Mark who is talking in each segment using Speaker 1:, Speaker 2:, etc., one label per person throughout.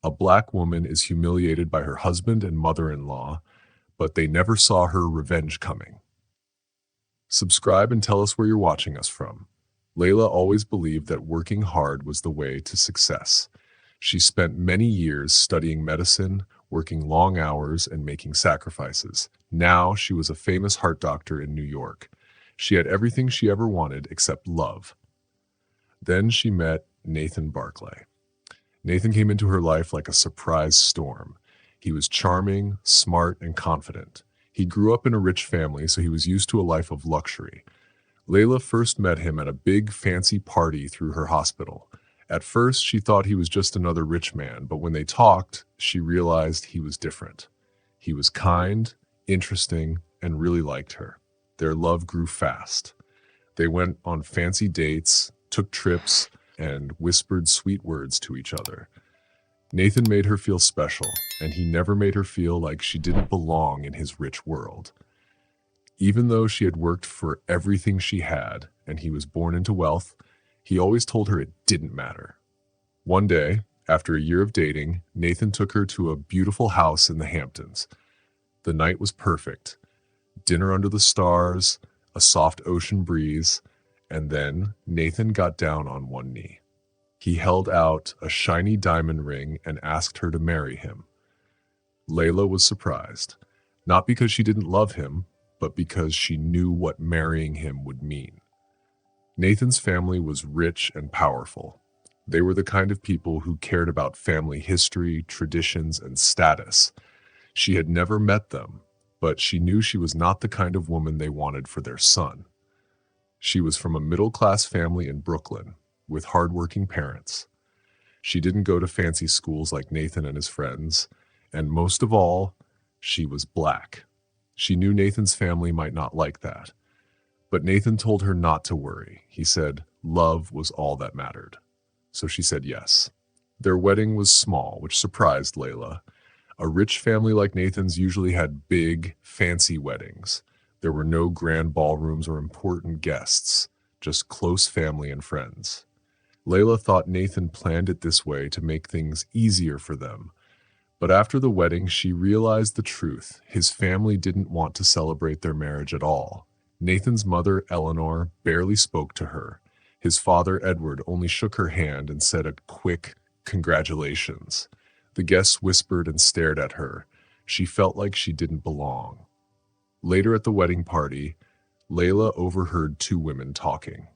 Speaker 1: A black woman is humiliated by her husband and mother-in-law, but they never saw her revenge coming. Subscribe and tell us where you're watching us from. Layla always believed that working hard was the way to success. She spent many years studying medicine, working long hours, and making sacrifices. Now she was a famous heart doctor in New York. She had everything she ever wanted except love. Then she met Nathan Barclay. Nathan came into her life like a surprise storm. He was charming, smart, and confident. He grew up in a rich family, so he was used to a life of luxury. Layla first met him at a big fancy party through her hospital. At first, she thought he was just another rich man, but when they talked, she realized he was different. He was kind, interesting, and really liked her. Their love grew fast. They went on fancy dates, took trips, and whispered sweet words to each other. Nathan made her feel special, and he never made her feel like she didn't belong in his rich world. Even though she had worked for everything she had, and he was born into wealth, he always told her it didn't matter. One day, after a year of dating, Nathan took her to a beautiful house in the Hamptons. The night was perfect. Dinner under the stars, a soft ocean breeze, and then Nathan got down on one knee. He held out a shiny diamond ring and asked her to marry him. Layla was surprised, not because she didn't love him, but because she knew what marrying him would mean. Nathan's family was rich and powerful. They were the kind of people who cared about family history, traditions, and status. She had never met them, but she knew she was not the kind of woman they wanted for their son. She was from a middle-class family in Brooklyn, with hardworking parents. She didn't go to fancy schools like Nathan and his friends, and most of all, she was black. She knew Nathan's family might not like that, but Nathan told her not to worry. He said love was all that mattered. So she said yes. Their wedding was small, which surprised Layla. A rich family like Nathan's usually had big, fancy weddings. There were no grand ballrooms or important guests, just close family and friends. Layla thought Nathan planned it this way to make things easier for them. But after the wedding, she realized the truth. His family didn't want to celebrate their marriage at all. Nathan's mother, Eleanor, barely spoke to her. His father, Edward, only shook her hand and said a quick, "Congratulations." The guests whispered and stared at her. She felt like she didn't belong. Later at the wedding party, Layla overheard two women talking.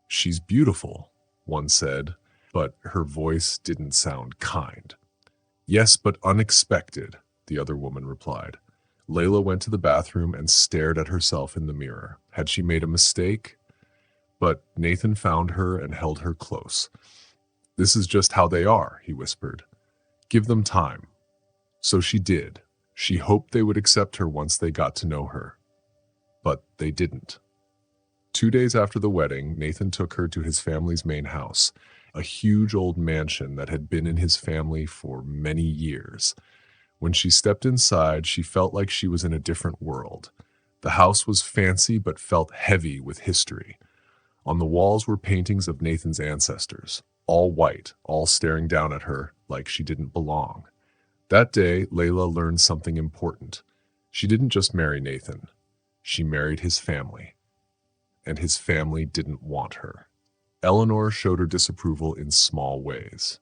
Speaker 1: "She's beautiful," one said, but her voice didn't sound kind. "Yes, but unexpected," the other woman replied. Layla went to the bathroom and stared at herself in the mirror. Had she made a mistake? But Nathan found her and held her close. "This is just how they are," he whispered. "Give them time." So she did. She hoped they would accept her once they got to know her. But they didn't. 2 days after the wedding, Nathan took her to his family's main house, a huge old mansion that had been in his family for many years. When she stepped inside, she felt like she was in a different world. The house was fancy but felt heavy with history. On the walls were paintings of Nathan's ancestors, all white, all staring down at her like she didn't belong. That day, Layla learned something important. She didn't just marry Nathan. She married his family. And his family didn't want her. Eleanor showed her disapproval in small ways.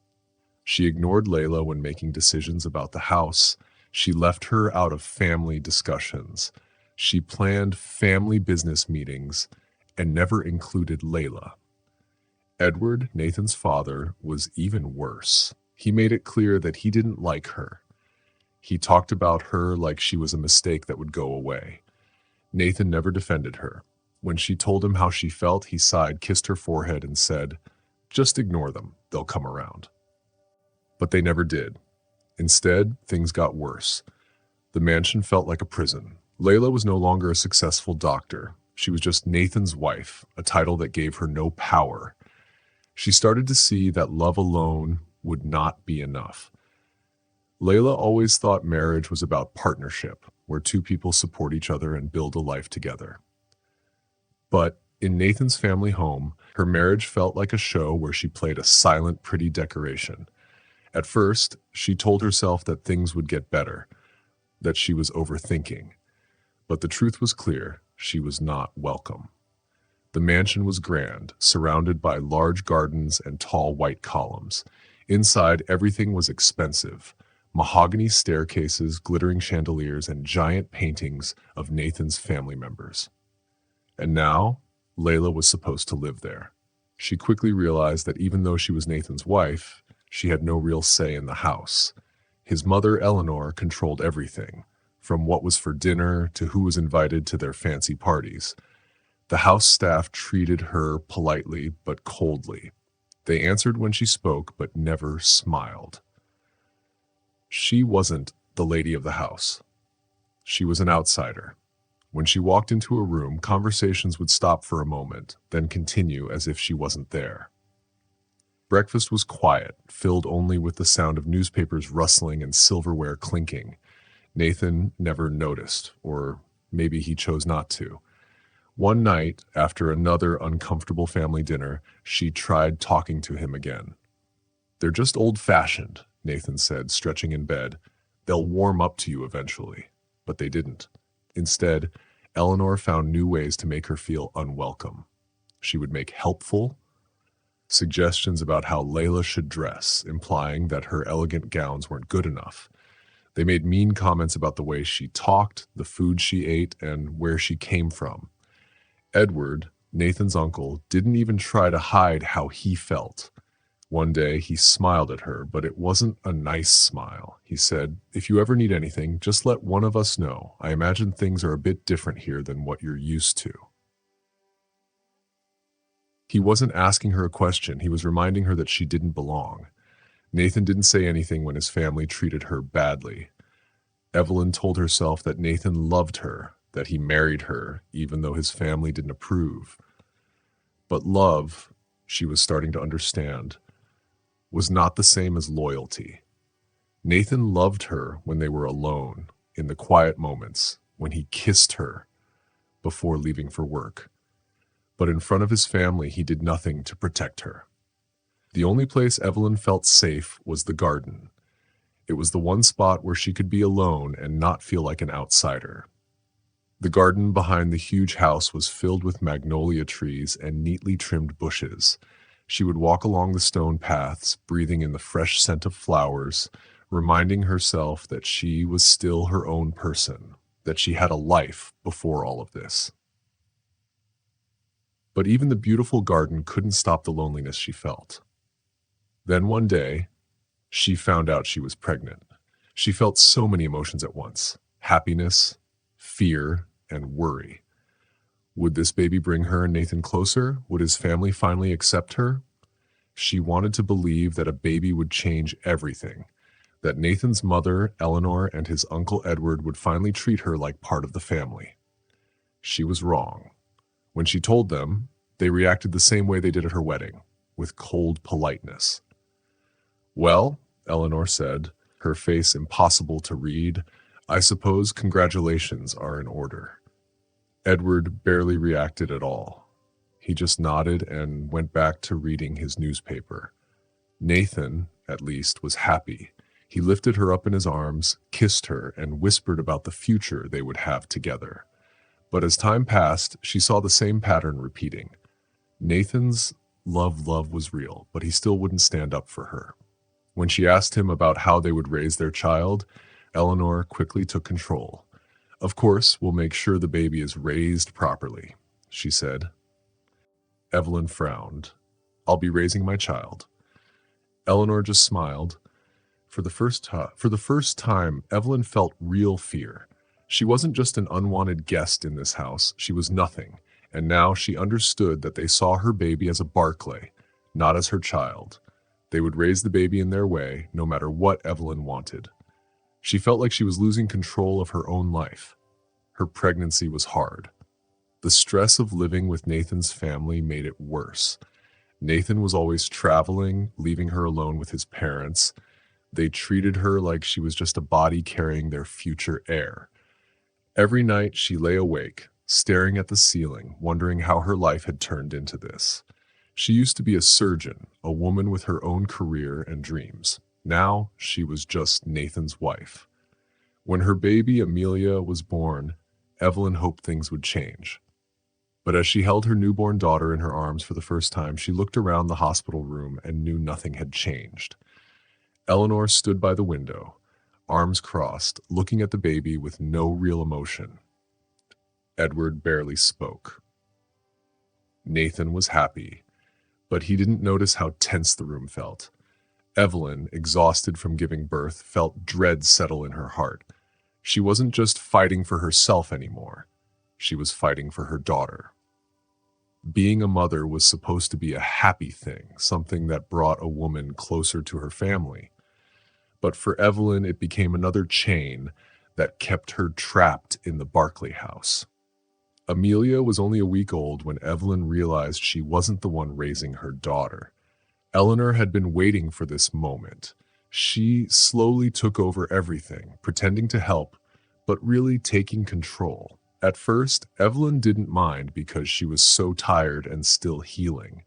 Speaker 1: She ignored Layla when making decisions about the house. She left her out of family discussions. She planned family business meetings and never included Layla. Edward, Nathan's father, was even worse. He made it clear that he didn't like her. He talked about her like she was a mistake that would go away. Nathan never defended her. When she told him how she felt, he sighed, kissed her forehead, and said, "Just ignore them. They'll come around." But they never did. Instead, things got worse. The mansion felt like a prison. Layla was no longer a successful doctor. She was just Nathan's wife, a title that gave her no power. She started to see that love alone would not be enough. Layla always thought marriage was about partnership, where two people support each other and build a life together. But in Nathan's family home, her marriage felt like a show where she played a silent, pretty decoration. At first, she told herself that things would get better, that she was overthinking. But the truth was clear: she was not welcome. The mansion was grand, surrounded by large gardens and tall white columns. Inside, everything was expensive: mahogany staircases, glittering chandeliers, and giant paintings of Nathan's family members. And now, Layla was supposed to live there. She quickly realized that even though she was Nathan's wife, she had no real say in the house. His mother, Eleanor, controlled everything, from what was for dinner to who was invited to their fancy parties. The house staff treated her politely but coldly. They answered when she spoke but never smiled. She wasn't the lady of the house. She was an outsider. When she walked into a room, conversations would stop for a moment, then continue as if she wasn't there. Breakfast was quiet, filled only with the sound of newspapers rustling and silverware clinking. Nathan never noticed, or maybe he chose not to. One night, after another uncomfortable family dinner, she tried talking to him again. "They're just old-fashioned," Nathan said, stretching in bed. "They'll warm up to you eventually." But they didn't. Instead, Eleanor found new ways to make her feel unwelcome. She would make helpful suggestions about how Layla should dress, implying that her elegant gowns weren't good enough. They made mean comments about the way she talked, the food she ate, and where she came from. Edward, Nathan's uncle, didn't even try to hide how he felt. One day, he smiled at her, but it wasn't a nice smile. He said, "If you ever need anything, just let one of us know. I imagine things are a bit different here than what you're used to." He wasn't asking her a question. He was reminding her that she didn't belong. Nathan didn't say anything when his family treated her badly. Evelyn told herself that Nathan loved her, that he married her, even though his family didn't approve. But love, she was starting to understand, was not the same as loyalty. Nathan loved her when they were alone, in the quiet moments, when he kissed her before leaving for work. But in front of his family, he did nothing to protect her. The only place Evelyn felt safe was the garden. It was the one spot where she could be alone and not feel like an outsider. The garden behind the huge house was filled with magnolia trees and neatly trimmed bushes. She would walk along the stone paths, breathing in the fresh scent of flowers, reminding herself that she was still her own person, that she had a life before all of this. But even the beautiful garden couldn't stop the loneliness she felt. Then one day, she found out she was pregnant. She felt so many emotions at once: happiness, fear, and worry. Would this baby bring her and Nathan closer? Would his family finally accept her? She wanted to believe that a baby would change everything, that Nathan's mother, Eleanor, and his uncle Edward would finally treat her like part of the family. She was wrong. When she told them, they reacted the same way they did at her wedding, with cold politeness. "Well," Eleanor said, her face impossible to read, "I suppose congratulations are in order." Edward barely reacted at all. He just nodded and went back to reading his newspaper. Nathan, at least, was happy. He lifted her up in his arms, kissed her, and whispered about the future they would have together. But as time passed, she saw the same pattern repeating. Nathan's love was real, but he still wouldn't stand up for her. When she asked him about how they would raise their child, Eleanor quickly took control. "Of course, we'll make sure the baby is raised properly," she said. Evelyn frowned. "I'll be raising my child." Eleanor just smiled. For the first time, Evelyn felt real fear. She wasn't just an unwanted guest in this house. She was nothing. And now she understood that they saw her baby as a Barclay, not as her child. They would raise the baby in their way, no matter what Evelyn wanted. She felt like she was losing control of her own life. Her pregnancy was hard. The stress of living with Nathan's family made it worse. Nathan was always traveling, leaving her alone with his parents. They treated her like she was just a body carrying their future heir. Every night she lay awake, staring at the ceiling, wondering how her life had turned into this. She used to be a surgeon, a woman with her own career and dreams. Now she was just Nathan's wife. When her baby Amelia was born, Evelyn hoped things would change. But as she held her newborn daughter in her arms for the first time, she looked around the hospital room and knew nothing had changed. Eleanor stood by the window, arms crossed, looking at the baby with no real emotion. Edward barely spoke. Nathan was happy, but he didn't notice how tense the room felt. Evelyn, exhausted from giving birth, felt dread settle in her heart. She wasn't just fighting for herself anymore. She was fighting for her daughter. Being a mother was supposed to be a happy thing, something that brought a woman closer to her family. But for Evelyn, it became another chain that kept her trapped in the Barclay house. Amelia was only a week old when Evelyn realized she wasn't the one raising her daughter. Eleanor had been waiting for this moment. She slowly took over everything, pretending to help, but really taking control. At first, Evelyn didn't mind because she was so tired and still healing.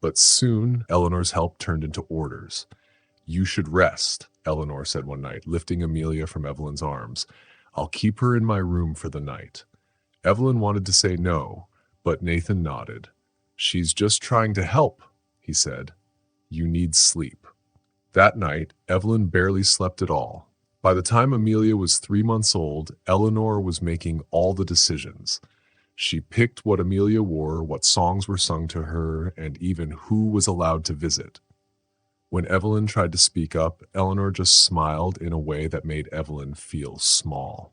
Speaker 1: But soon, Eleanor's help turned into orders. "You should rest," Eleanor said one night, lifting Amelia from Evelyn's arms. "I'll keep her in my room for the night." Evelyn wanted to say no, but Nathan nodded. "She's just trying to help," he said. "You need sleep." That night, Evelyn barely slept at all. By the time Amelia was 3 months old, Eleanor was making all the decisions. She picked what Amelia wore, what songs were sung to her, and even who was allowed to visit. When Evelyn tried to speak up, Eleanor just smiled in a way that made Evelyn feel small.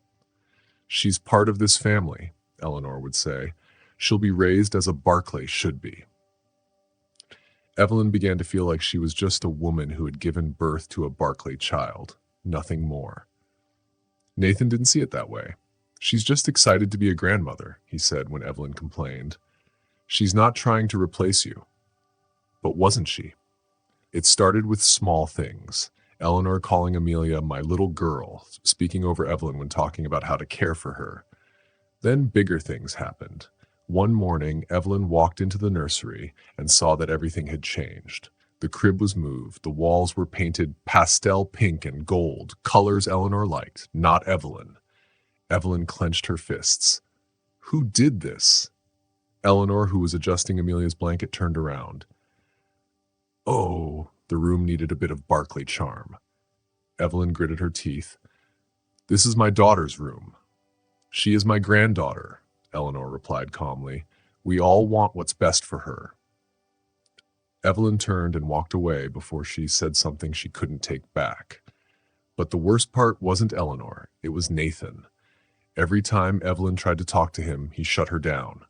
Speaker 1: "She's part of this family," Eleanor would say. "She'll be raised as a Barclay should be." Evelyn began to feel like she was just a woman who had given birth to a Barclay child, nothing more. Nathan didn't see it that way. "She's just excited to be a grandmother," he said when Evelyn complained. "She's not trying to replace you." But wasn't she? It started with small things. Eleanor calling Amelia "my little girl," speaking over Evelyn when talking about how to care for her. Then bigger things happened. One morning, Evelyn walked into the nursery and saw that everything had changed. The crib was moved, the walls were painted pastel pink and gold, colors Eleanor liked, not Evelyn. Evelyn clenched her fists. "Who did this?" Eleanor, who was adjusting Amelia's blanket, turned around. "Oh," the room needed a bit of Barclay charm. Evelyn gritted her teeth. "This is my daughter's room." "She is my granddaughter," Eleanor replied calmly. "We all want what's best for her." Evelyn turned and walked away before she said something she couldn't take back. But the worst part wasn't Eleanor, it was Nathan. Every time Evelyn tried to talk to him, he shut her down.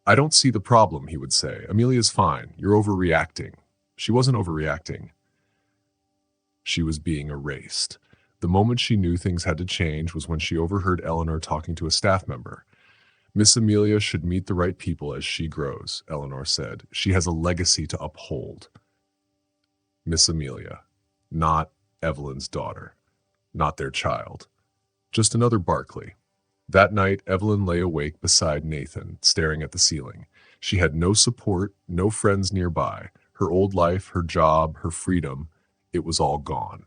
Speaker 1: "I don't see the problem," he would say. "Amelia's fine. You're overreacting." She wasn't overreacting. She was being erased. The moment she knew things had to change was when she overheard Eleanor talking to a staff member. "Miss Amelia should meet the right people as she grows," Eleanor said. "She has a legacy to uphold." Miss Amelia, not Evelyn's daughter, not their child. Just another Barclay. That night, Evelyn lay awake beside Nathan, staring at the ceiling. She had no support, no friends nearby. Her old life, her job, her freedom, it was all gone.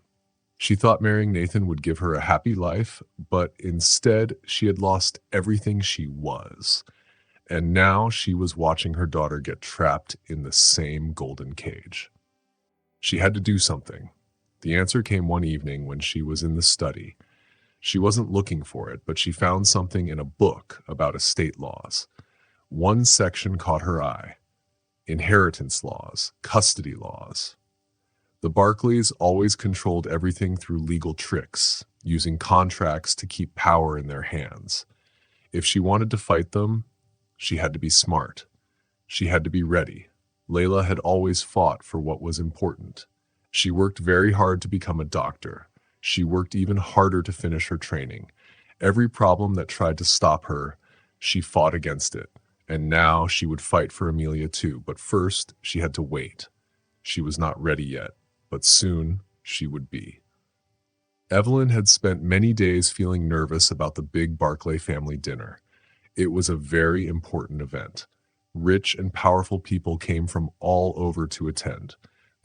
Speaker 1: She thought marrying Nathan would give her a happy life, but instead she had lost everything she was. And now she was watching her daughter get trapped in the same golden cage. She had to do something. The answer came one evening when she was in the study. She wasn't looking for it, but she found something in a book about estate laws. One section caught her eye: inheritance laws, custody laws. The Barclays always controlled everything through legal tricks, using contracts to keep power in their hands. If she wanted to fight them, she had to be smart. She had to be ready. Layla had always fought for what was important. She worked very hard to become a doctor. She worked even harder to finish her training. Every problem that tried to stop her, she fought against it. And now she would fight for Amelia too, but first she had to wait. She was not ready yet, but soon she would be. Evelyn had spent many days feeling nervous about the big Barclay family dinner. It was a very important event. Rich and powerful people came from all over to attend.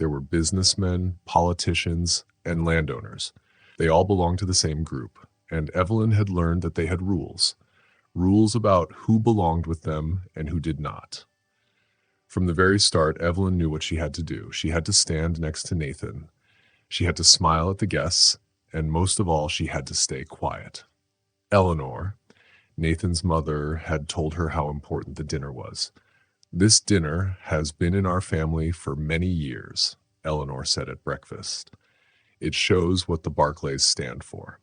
Speaker 1: There were businessmen, politicians, and landowners. They all belonged to the same group, and Evelyn had learned that they had rules about who belonged with them and who did not. From the very start, Evelyn knew what she had to do. She had to stand next to Nathan. She had to smile at the guests, and most of all, she had to stay quiet. Eleanor, Nathan's mother, had told her how important the dinner was. "This dinner has been in our family for many years," Eleanor said at breakfast. "It shows what the Barclays stand for."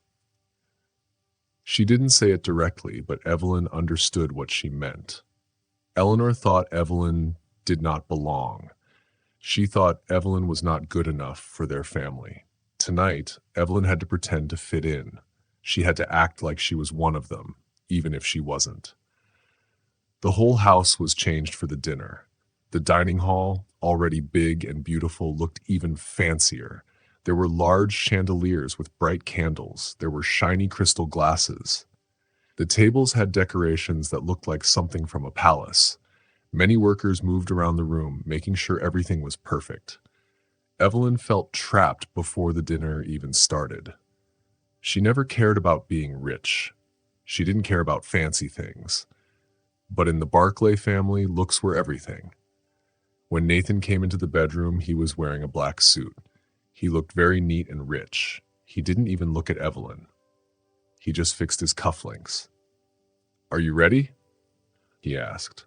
Speaker 1: She didn't say it directly, but Evelyn understood what she meant. Eleanor thought Evelyn did not belong. She thought Evelyn was not good enough for their family. Tonight, Evelyn had to pretend to fit in. She had to act like she was one of them, even if she wasn't. The whole house was changed for the dinner. The dining hall, already big and beautiful, looked even fancier. There were large chandeliers with bright candles. There were shiny crystal glasses. The tables had decorations that looked like something from a palace. Many workers moved around the room, making sure everything was perfect. Evelyn felt trapped before the dinner even started. She never cared about being rich. She didn't care about fancy things. But in the Barclay family, looks were everything. When Nathan came into the bedroom, he was wearing a black suit. He looked very neat and rich. He didn't even look at Evelyn. He just fixed his cufflinks. "Are you ready?" he asked.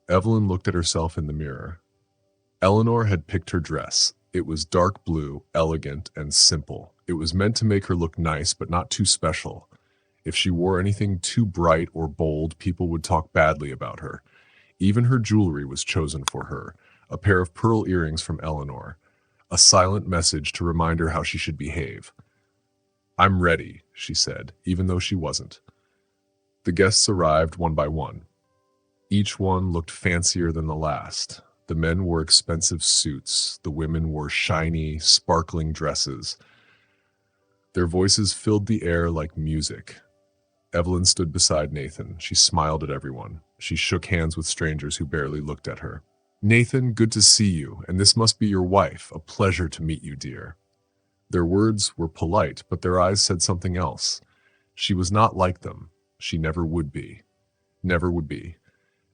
Speaker 1: Evelyn looked at herself in the mirror. Eleanor had picked her dress. It was dark blue, elegant, and simple. It was meant to make her look nice, but not too special. If she wore anything too bright or bold, people would talk badly about her. Even her jewelry was chosen for her, a pair of pearl earrings from Eleanor, a silent message to remind her how she should behave. "I'm ready," she said, even though she wasn't. The guests arrived one by one. Each one looked fancier than the last. The men wore expensive suits. The women wore shiny, sparkling dresses. Their voices filled the air like music. Evelyn stood beside Nathan. She smiled at everyone. She shook hands with strangers who barely looked at her. "Nathan, good to see you, and this must be your wife. A pleasure to meet you, dear." Their words were polite, but their eyes said something else. She was not like them. She never would be. Never would be.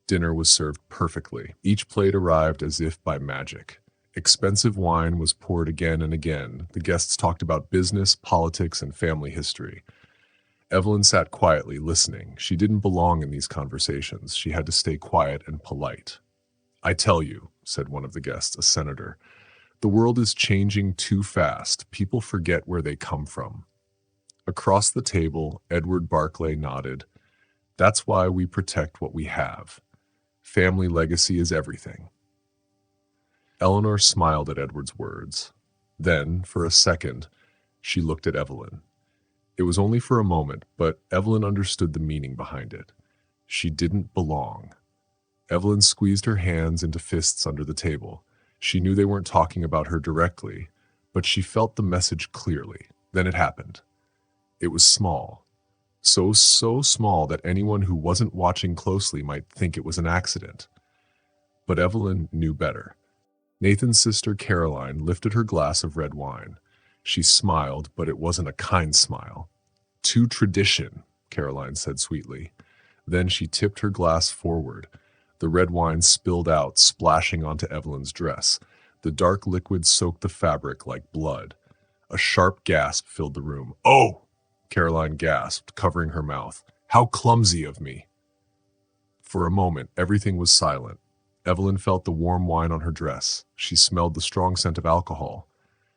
Speaker 1: Dinner was served perfectly. Each plate arrived as if by magic. Expensive wine was poured again and again. The guests talked about business, politics, and family history. Evelyn sat quietly, listening. She didn't belong in these conversations. She had to stay quiet and polite. "I tell you," said one of the guests, a senator, "the world is changing too fast. People forget where they come from." Across the table, Edward Barclay nodded. "That's why we protect what we have. Family legacy is everything." Eleanor smiled at Edward's words. Then, for a second, she looked at Evelyn. It was only for a moment, but Evelyn understood the meaning behind it. She didn't belong. Evelyn squeezed her hands into fists under the table. She knew they weren't talking about her directly, but she felt the message clearly. Then it happened. It was small. So small that anyone who wasn't watching closely might think it was an accident. But Evelyn knew better. Nathan's sister Caroline lifted her glass of red wine. She smiled, but it wasn't a kind smile. "To tradition," Caroline said sweetly. Then she tipped her glass forward. The red wine spilled out, splashing onto Evelyn's dress. The dark liquid soaked the fabric like blood. A sharp gasp filled the room. "Oh!" Caroline gasped, covering her mouth. "How clumsy of me!" For a moment, everything was silent. Evelyn felt the warm wine on her dress. She smelled the strong scent of alcohol.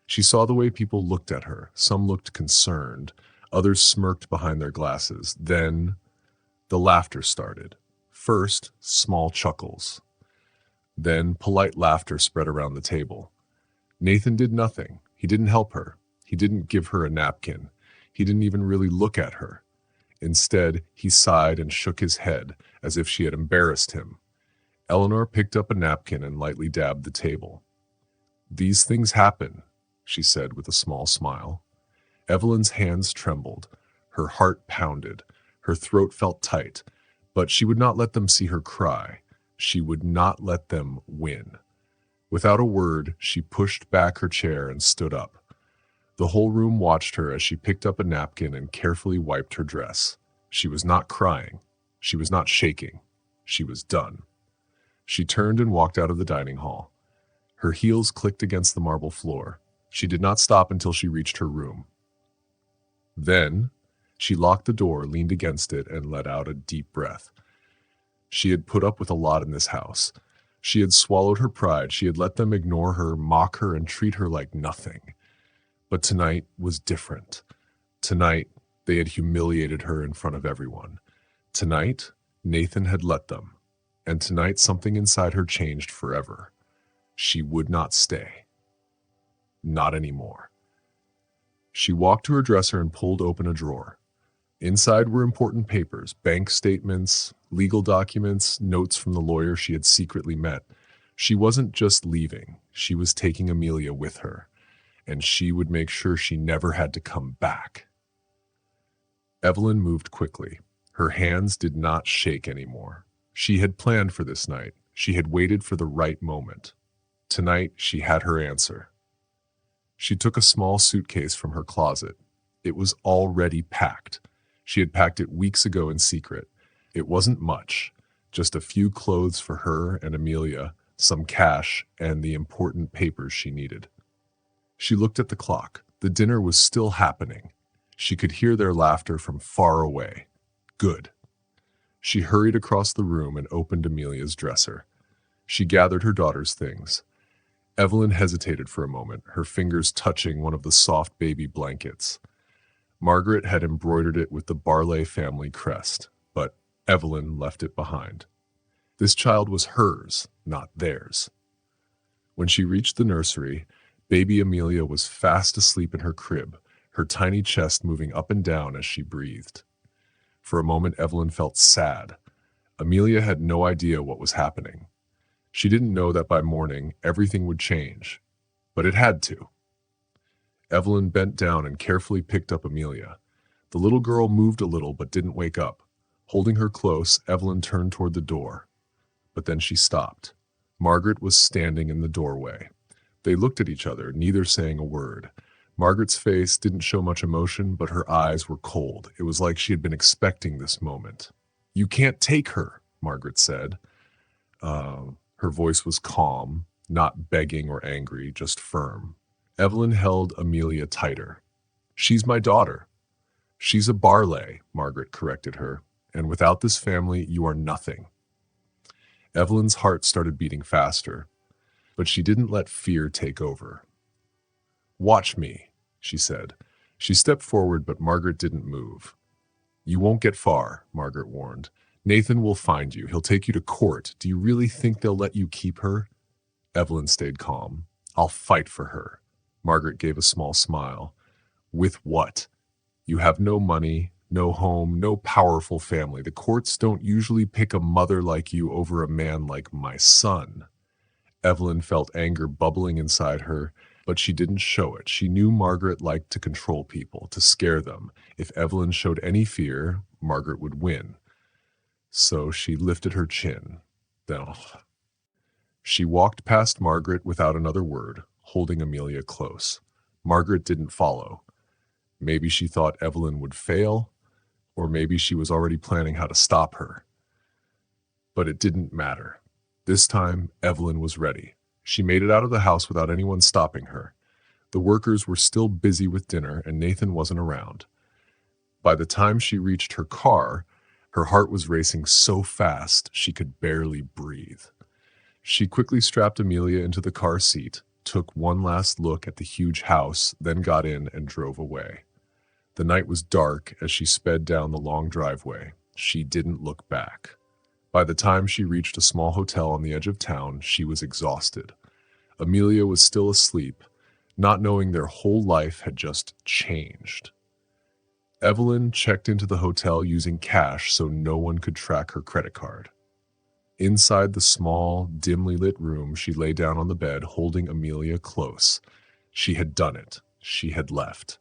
Speaker 1: She saw the way people looked at her. Some looked concerned. Others smirked behind their glasses. Then the laughter started. First, small chuckles. Then polite laughter spread around the table. Nathan did nothing. He didn't help her. He didn't give her a napkin. He didn't even really look at her. Instead, he sighed and shook his head as if she had embarrassed him. Eleanor picked up a napkin and lightly dabbed the table. "These things happen," she said with a small smile. Evelyn's hands trembled. Her heart pounded. Her throat felt tight. But she would not let them see her cry. She would not let them win. Without a word, she pushed back her chair and stood up. The whole room watched her as she picked up a napkin and carefully wiped her dress. She was not crying. She was not shaking. She was done. She turned and walked out of the dining hall. Her heels clicked against the marble floor. She did not stop until she reached her room. Then, she locked the door, leaned against it, and let out a deep breath. She had put up with a lot in this house. She had swallowed her pride. She had let them ignore her, mock her, and treat her like nothing. But tonight was different. Tonight, they had humiliated her in front of everyone. Tonight, Nathan had let them. And tonight, something inside her changed forever. She would not stay. Not anymore. She walked to her dresser and pulled open a drawer. Inside were important papers, bank statements, legal documents, notes from the lawyer she had secretly met. She wasn't just leaving. She was taking Amelia with her. And she would make sure she never had to come back. Evelyn moved quickly. Her hands did not shake anymore. She had planned for this night. She had waited for the right moment. Tonight, she had her answer. She took a small suitcase from her closet. It was already packed. She had packed it weeks ago in secret. It wasn't much, just a few clothes for her and Amelia, some cash, and the important papers she needed. She looked at the clock. The dinner was still happening. She could hear their laughter from far away. Good. She hurried across the room and opened Amelia's dresser. She gathered her daughter's things. Evelyn hesitated for a moment, her fingers touching one of the soft baby blankets. Margaret had embroidered it with the Barley family crest, but Evelyn left it behind. This child was hers, not theirs. When she reached the nursery, baby Amelia was fast asleep in her crib, her tiny chest moving up and down as she breathed. For a moment, Evelyn felt sad. Amelia had no idea what was happening. She didn't know that by morning, everything would change, but it had to. Evelyn bent down and carefully picked up Amelia. The little girl moved a little but didn't wake up. Holding her close, Evelyn turned toward the door. But then she stopped. Margaret was standing in the doorway. They looked at each other, neither saying a word. Margaret's face didn't show much emotion, but her eyes were cold. It was like she had been expecting this moment. "You can't take her," Margaret said. Her voice was calm, not begging or angry, just firm. Evelyn held Amelia tighter. "She's my daughter." "She's a Barley," Margaret corrected her. "And without this family, you are nothing." Evelyn's heart started beating faster, but she didn't let fear take over. "Watch me," she said. She stepped forward, but Margaret didn't move. "You won't get far," Margaret warned. "Nathan will find you. He'll take you to court. Do you really think they'll let you keep her?" Evelyn stayed calm. "I'll fight for her." Margaret gave a small smile. "With what? You have no money, no home, no powerful family. The courts don't usually pick a mother like you over a man like my son." Evelyn felt anger bubbling inside her, but she didn't show it. She knew Margaret liked to control people, to scare them. If Evelyn showed any fear, Margaret would win. So she lifted her chin. Then she walked past Margaret without another word, holding Amelia close. Margaret didn't follow. Maybe she thought Evelyn would fail, or maybe she was already planning how to stop her. But it didn't matter. This time, Evelyn was ready. She made it out of the house without anyone stopping her. The workers were still busy with dinner, and Nathan wasn't around. By the time she reached her car, her heart was racing so fast she could barely breathe. She quickly strapped Amelia into the car seat, took one last look at the huge house, then got in and drove away. The night was dark as she sped down the long driveway. She didn't look back. By the time she reached a small hotel on the edge of town, she was exhausted. Amelia was still asleep, not knowing their whole life had just changed. Evelyn checked into the hotel using cash so no one could track her credit card. Inside the small, dimly lit room, she lay down on the bed, holding Amelia close. She had done it. She had left.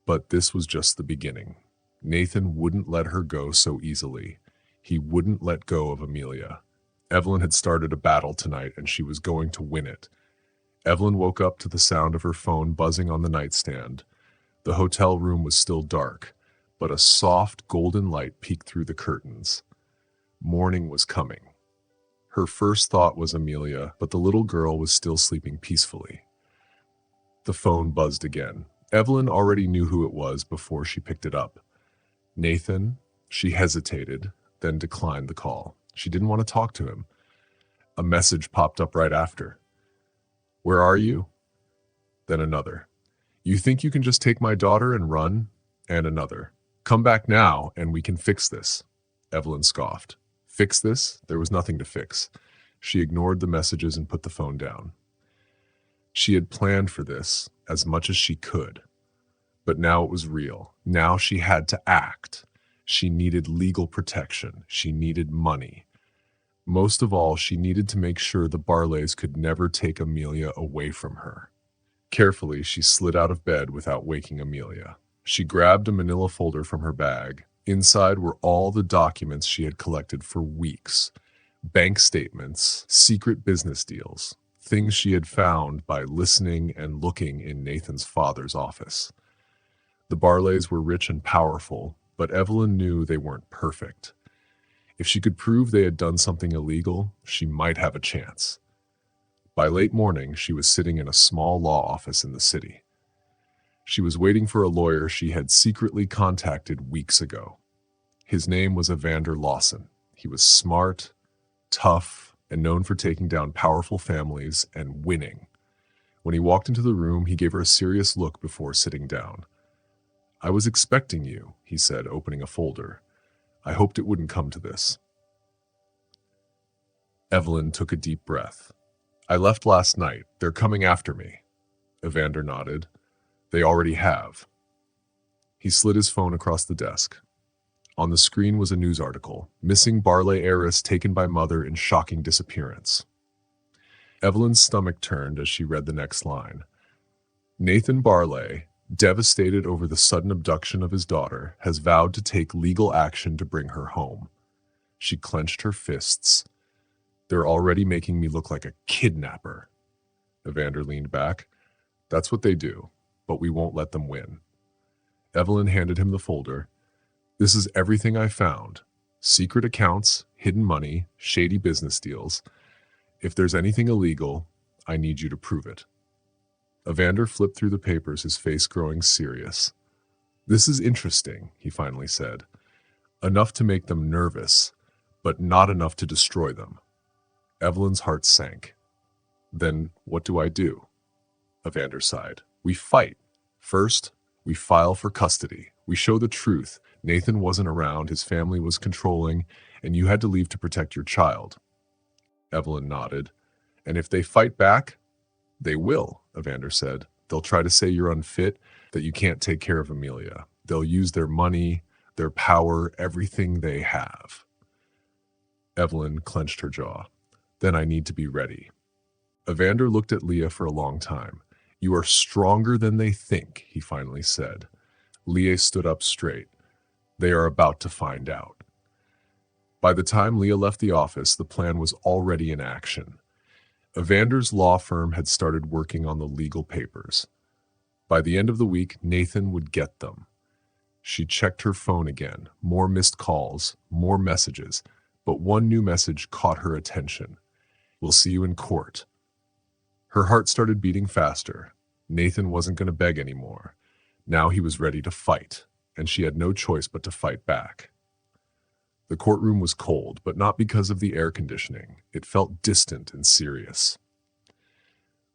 Speaker 1: But this was just the beginning. Nathan wouldn't let her go so easily. He wouldn't let go of Amelia. Evelyn had started a battle tonight and she was going to win it. Evelyn woke up to the sound of her phone buzzing on the nightstand. The hotel room was still dark, but a soft golden light peeked through the curtains. Morning was coming. Her first thought was Amelia, but the little girl was still sleeping peacefully. The phone buzzed again. Evelyn already knew who it was before she picked it up. Nathan. She hesitated, then declined the call. She didn't want to talk to him. A message popped up right after. "Where are you?" Then another. "You think you can just take my daughter and run?" And another. "Come back now and we can fix this." Evelyn scoffed. Fix this? There was nothing to fix. She ignored the messages and put the phone down. She had planned for this as much as she could. But now it was real. Now she had to act. She needed legal protection. She needed money. Most of all, she needed to make sure the Barleys could never take Amelia away from her. Carefully, she slid out of bed without waking Amelia. She grabbed a manila folder from her bag. Inside were all the documents she had collected for weeks. Bank statements, secret business deals, things she had found by listening and looking in Nathan's father's office. The Barleys were rich and powerful, but Evelyn knew they weren't perfect. If she could prove they had done something illegal, she might have a chance. By late morning, she was sitting in a small law office in the city. She was waiting for a lawyer she had secretly contacted weeks ago. His name was Evander Lawson. He was smart, tough, and known for taking down powerful families and winning. When he walked into the room, he gave her a serious look before sitting down. "I was expecting you," he said, opening a folder. "I hoped it wouldn't come to this." Evelyn took a deep breath. "I left last night. They're coming after me." Evander nodded. "They already have." He slid his phone across the desk. On the screen was a news article, "Missing Barley heiress taken by mother in shocking disappearance." Evelyn's stomach turned as she read the next line. "Nathan Barley, devastated over the sudden abduction of his daughter, has vowed to take legal action to bring her home." She clenched her fists. "They're already making me look like a kidnapper." Evander leaned back. "That's what they do, but we won't let them win." Evelyn handed him the folder. "This is everything I found. Secret accounts, hidden money, shady business deals. If there's anything illegal, I need you to prove it." Evander flipped through the papers, his face growing serious. "This is interesting," he finally said. "Enough to make them nervous, but not enough to destroy them." Evelyn's heart sank. "Then what do I do?" Evander sighed. "We fight. First, we file for custody. We show the truth. Nathan wasn't around, his family was controlling, and you had to leave to protect your child." Evelyn nodded. "And if they fight back?" "They will," Evander said. "They'll try to say you're unfit, that you can't take care of Amelia. They'll use their money, their power, everything they have." Evelyn clenched her jaw. "Then I need to be ready." Evander looked at Leah for a long time. "You are stronger than they think," he finally said. Leah stood up straight. "They are about to find out." By the time Leah left the office, the plan was already in action. Evander's law firm had started working on the legal papers. By the end of the week, Nathan would get them. She checked her phone again. More missed calls, more messages, but one new message caught her attention. "We'll see you in court." Her heart started beating faster. Nathan wasn't going to beg anymore. Now he was ready to fight, and she had no choice but to fight back. The courtroom was cold, but not because of the air conditioning. It felt distant and serious.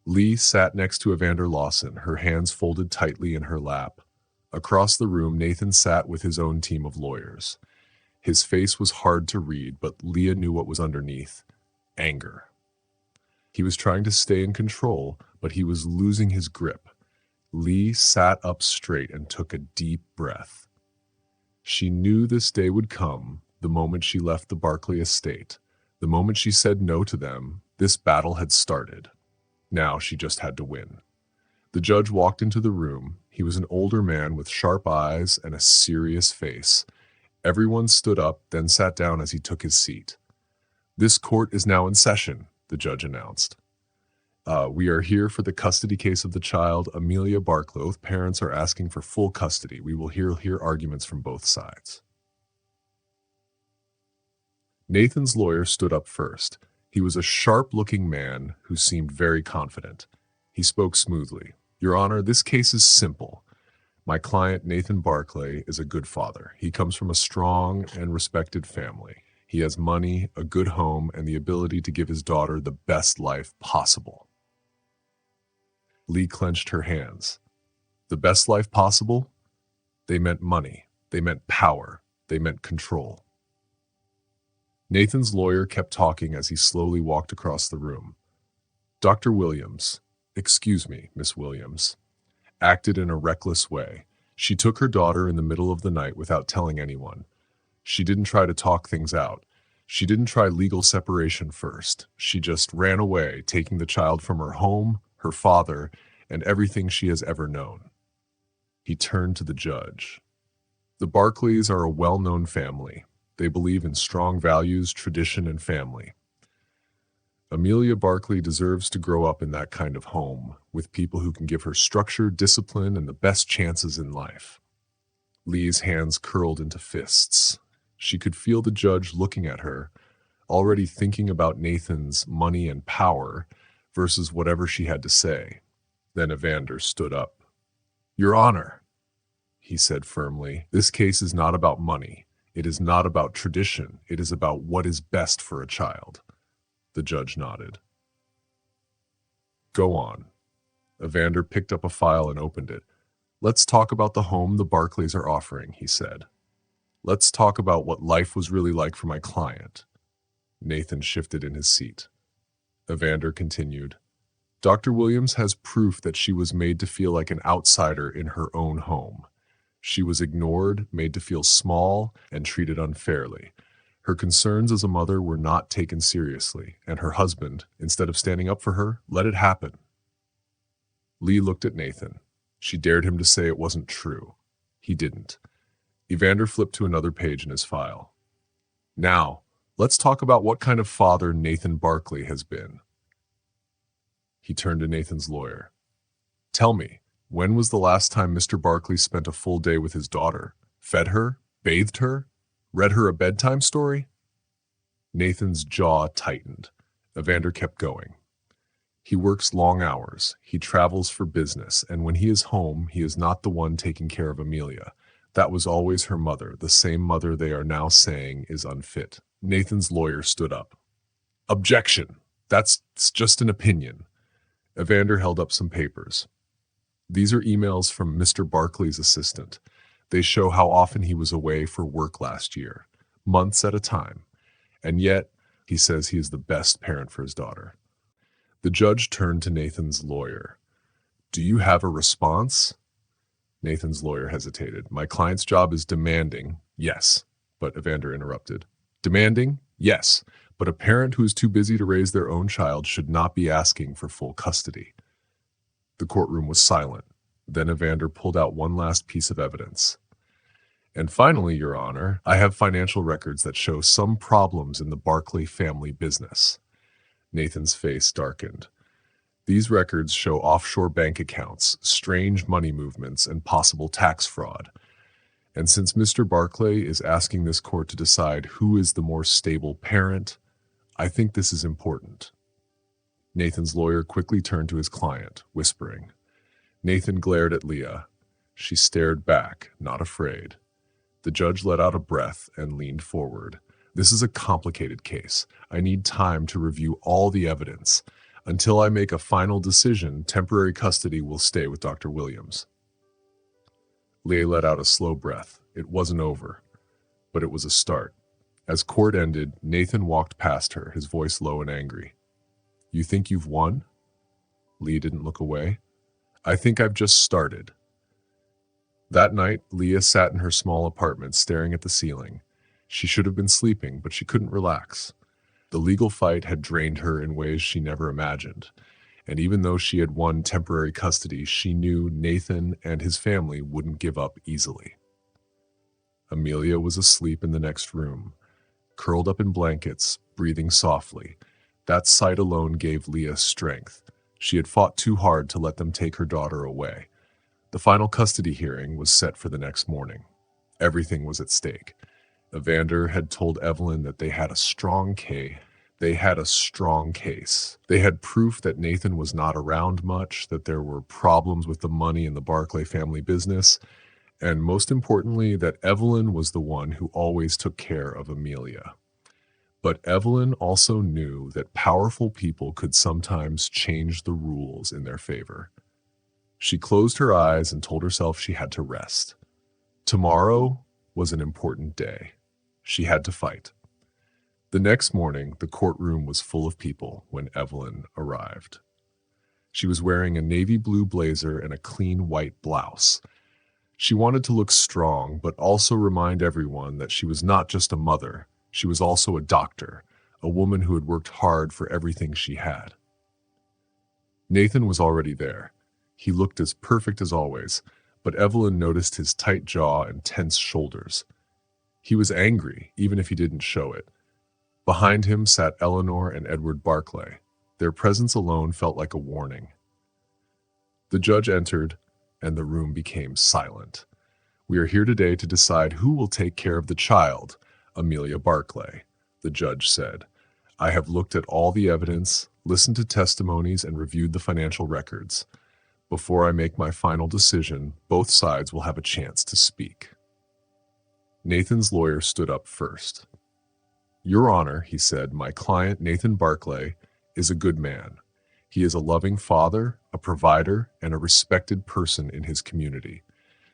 Speaker 1: Lee sat next to Evander Lawson, her hands folded tightly in her lap. Across the room, Nathan sat with his own team of lawyers. His face was hard to read, but Leah knew what was underneath: anger. He was trying to stay in control, but he was losing his grip. Lee sat up straight and took a deep breath. She knew this day would come, the moment she left the Barclay estate. The moment she said no to them, this battle had started. Now she just had to win. The judge walked into the room. He was an older man with sharp eyes and a serious face. Everyone stood up, then sat down as he took his seat. This court is now in session, the judge announced. We are here for the custody case of the child, Amelia Barclay. Both parents are asking for full custody. We will hear arguments from both sides. Nathan's lawyer stood up first. He was a sharp-looking man who seemed very confident. He spoke smoothly. Your Honor, this case is simple. My client, Nathan Barclay, is a good father. He comes from a strong and respected family. He has money, a good home, and the ability to give his daughter the best life possible. Lee clenched her hands. The best life possible? They meant money. They meant power. They meant control. Nathan's lawyer kept talking as he slowly walked across the room. Dr. Williams, excuse me, Miss Williams, acted in a reckless way. She took her daughter in the middle of the night without telling anyone. She didn't try to talk things out. She didn't try legal separation first. She just ran away, taking the child from her home, her father, and everything she has ever known. He turned to the judge. The Barclays are a well-known family. They believe in strong values, tradition, and family. Amelia Barclay deserves to grow up in that kind of home, with people who can give her structure, discipline, and the best chances in life. Lee's hands curled into fists. She could feel the judge looking at her, already thinking about Nathan's money and power versus whatever she had to say. Then Evander stood up. Your Honor, he said firmly, this case is not about money. It is not about tradition. It is about what is best for a child. The judge nodded. Go on. Evander picked up a file and opened it. Let's talk about the home the Barclays are offering, he said. Let's talk about what life was really like for my client. Nathan shifted in his seat. Evander continued. Dr. Williams has proof that she was made to feel like an outsider in her own home. She was ignored, made to feel small, and treated unfairly. Her concerns as a mother were not taken seriously, and her husband, instead of standing up for her, let it happen. Lee looked at Nathan. She dared him to say it wasn't true. He didn't. Evander flipped to another page in his file. Now, let's talk about what kind of father Nathan Barclay has been. He turned to Nathan's lawyer. Tell me, when was the last time Mr. Barclay spent a full day with his daughter? Fed her? Bathed her? Read her a bedtime story? Nathan's jaw tightened. Evander kept going. He works long hours. He travels for business, and when he is home, he is not the one taking care of Amelia. That was always her mother, the same mother they are now saying is unfit. Nathan's lawyer stood up. Objection! That's just an opinion. Evander held up some papers. These are emails from Mr. Barclay's assistant. They show how often he was away for work last year, months at a time. And yet, he says he is the best parent for his daughter. The judge turned to Nathan's lawyer. Do you have a response? Nathan's lawyer hesitated. My client's job is demanding, yes, but Evander interrupted. Demanding? Yes, but a parent who is too busy to raise their own child should not be asking for full custody. The courtroom was silent. Then Evander pulled out one last piece of evidence. And finally, Your Honor, I have financial records that show some problems in the Barclay family business. Nathan's face darkened. These records show offshore bank accounts, strange money movements, and possible tax fraud. And since Mr. Barclay is asking this court to decide who is the more stable parent, I think this is important. Nathan's lawyer quickly turned to his client, whispering. Nathan glared at Leah. She stared back, not afraid. The judge let out a breath and leaned forward. This is a complicated case. I need time to review all the evidence. Until I make a final decision, temporary custody will stay with Dr. Williams. Leah let out a slow breath. It wasn't over, but it was a start. As court ended, Nathan walked past her, his voice low and angry. You think you've won? Leah didn't look away. I think I've just started. That night, Leah sat in her small apartment staring at the ceiling. She should have been sleeping, but she couldn't relax. The legal fight had drained her in ways she never imagined. And even though she had won temporary custody, she knew Nathan and his family wouldn't give up easily. Amelia was asleep in the next room, curled up in blankets, breathing softly. That sight alone gave Leah strength. She had fought too hard to let them take her daughter away. The final custody hearing was set for the next morning. Everything was at stake. Evander had told Evelyn that they had a strong case. They had a strong case. They had proof that Nathan was not around much, that there were problems with the money in the Barclay family business, and most importantly, that Evelyn was the one who always took care of Amelia. But Evelyn also knew that powerful people could sometimes change the rules in their favor. She closed her eyes and told herself she had to rest. Tomorrow was an important day. She had to fight. The next morning, the courtroom was full of people when Evelyn arrived. She was wearing a navy blue blazer and a clean white blouse. She wanted to look strong, but also remind everyone that she was not just a mother. She was also a doctor, a woman who had worked hard for everything she had. Nathan was already there. He looked as perfect as always, but Evelyn noticed his tight jaw and tense shoulders. He was angry, even if he didn't show it. Behind him sat Eleanor and Edward Barclay. Their presence alone felt like a warning. The judge entered, and the room became silent. "We are here today to decide who will take care of the child, Amelia Barclay," the judge said. "I have looked at all the evidence, listened to testimonies, and reviewed the financial records. Before I make my final decision, both sides will have a chance to speak." Nathan's lawyer stood up first. "Your Honor," he said, "my client, Nathan Barclay, is a good man. He is a loving father, a provider, and a respected person in his community.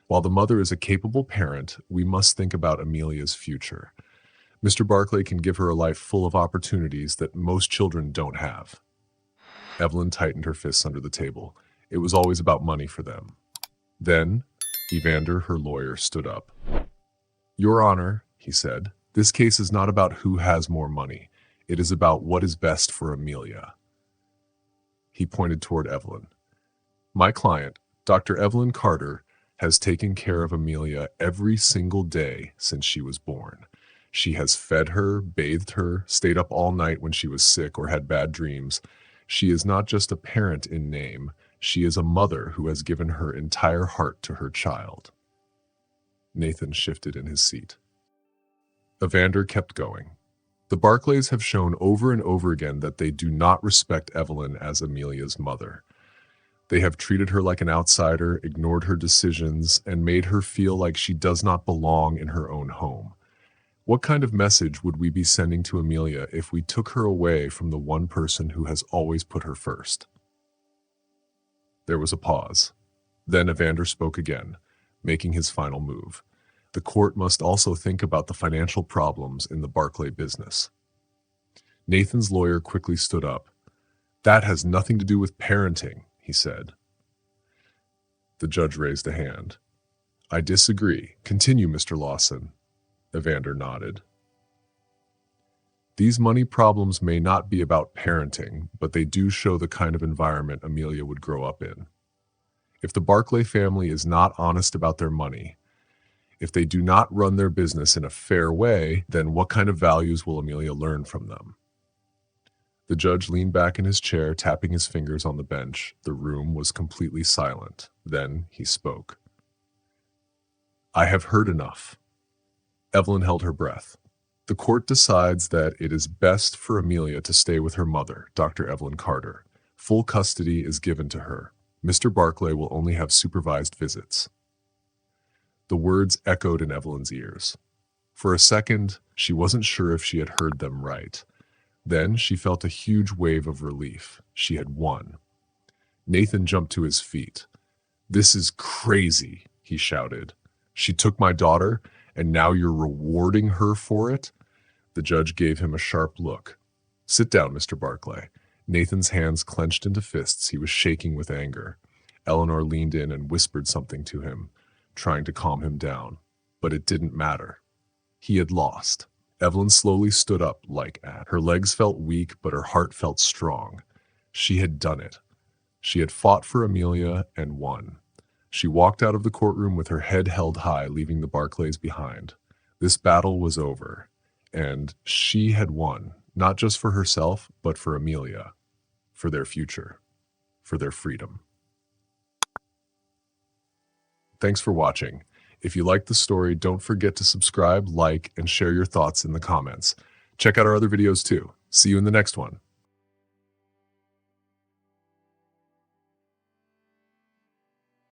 Speaker 1: While the mother is a capable parent, we must think about Amelia's future. Mr. Barclay can give her a life full of opportunities that most children don't have." Evelyn tightened her fists under the table. It was always about money for them. Then, Evander, her lawyer, stood up. "Your Honor," he said, "this case is not about who has more money. It is about what is best for Amelia." He pointed toward Evelyn. "My client, Dr. Evelyn Carter, has taken care of Amelia every single day since she was born. She has fed her, bathed her, stayed up all night when she was sick or had bad dreams. She is not just a parent in name. She is a mother who has given her entire heart to her child." Nathan shifted in his seat. Evander kept going. "The Barclays have shown over and over again that they do not respect Evelyn as Amelia's mother. They have treated her like an outsider, ignored her decisions, and made her feel like she does not belong in her own home. What kind of message would we be sending to Amelia if we took her away from the one person who has always put her first?" There was a pause. Then Evander spoke again, making his final move. "The court must also think about the financial problems in the Barclay business." Nathan's lawyer quickly stood up. "That has nothing to do with parenting," he said. The judge raised a hand. "I disagree. Continue, Mr. Lawson." Evander nodded. "These money problems may not be about parenting, but they do show the kind of environment Amelia would grow up in. If the Barclay family is not honest about their money, if they do not run their business in a fair way, then what kind of values will Amelia learn from them?" The judge leaned back in his chair, tapping his fingers on the bench. The room was completely silent. Then he spoke. "I have heard enough." Evelyn held her breath. "The court decides that it is best for Amelia to stay with her mother, Dr. Evelyn Carter. Full custody is given to her. Mr. Barclay will only have supervised visits." The words echoed in Evelyn's ears. For a second, she wasn't sure if she had heard them right. Then she felt a huge wave of relief. She had won. Nathan jumped to his feet. "This is crazy," he shouted. "She took my daughter, and now you're rewarding her for it?" The judge gave him a sharp look. "Sit down, Mr. Barclay." Nathan's hands clenched into fists. He was shaking with anger. Eleanor leaned in and whispered something to him, trying to calm him down. But it didn't matter. He had lost. Evelyn slowly stood up her legs felt weak, but her heart felt strong. She had done it. She had fought for Amelia and won. She walked out of the courtroom with her head held high, leaving the Barclays behind. This battle was over, and she had won. not just for herself, but for Amelia, for their future, for their freedom. Thanks for watching. If you liked the story, don't forget to subscribe, like, and share your thoughts in the comments. Check out our other videos too. See you in the next one.